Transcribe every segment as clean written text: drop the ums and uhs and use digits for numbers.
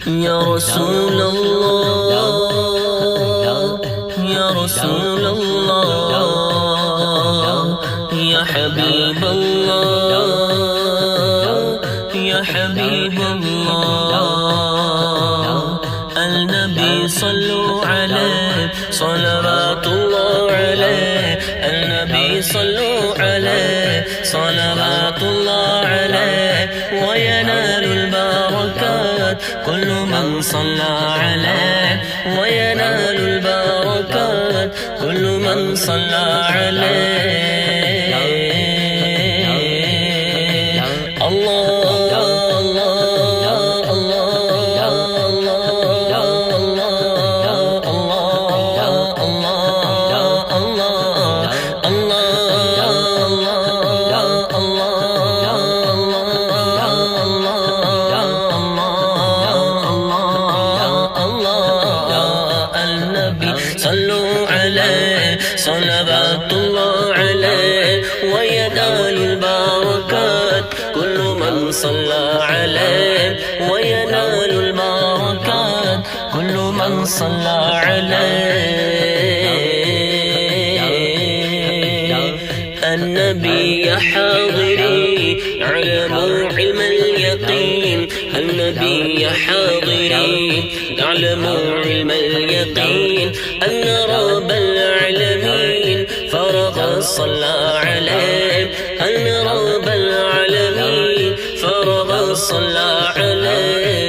يا رسول الله يا رسول الله يا حبيب الله يا حبيب الله النبي صلوا عليه صلوات الله عليه النبي صلوا عليه صلوات الله عليه وينال البركات كل من صلى عليه وينال البركات كل من صلى عليه الله الله صلوا عليه صلوات الله عليه وينال البركات كل من صلى عليه وينال البركات كل من صلى عليه النبي يا حاضري اعلموا علم اليقين النبي يا حاضري اعلموا علم اليقين أن رب العالمين فرغ صلى عليه أن رب العالمين فرغ صلى عليه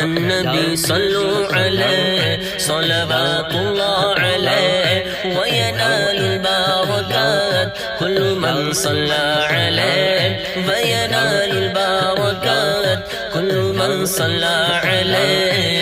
النبي صلوا عليه صلوات الله عليه وينال البركات كل من صلى عليه وينال البركات كل من صلى عليه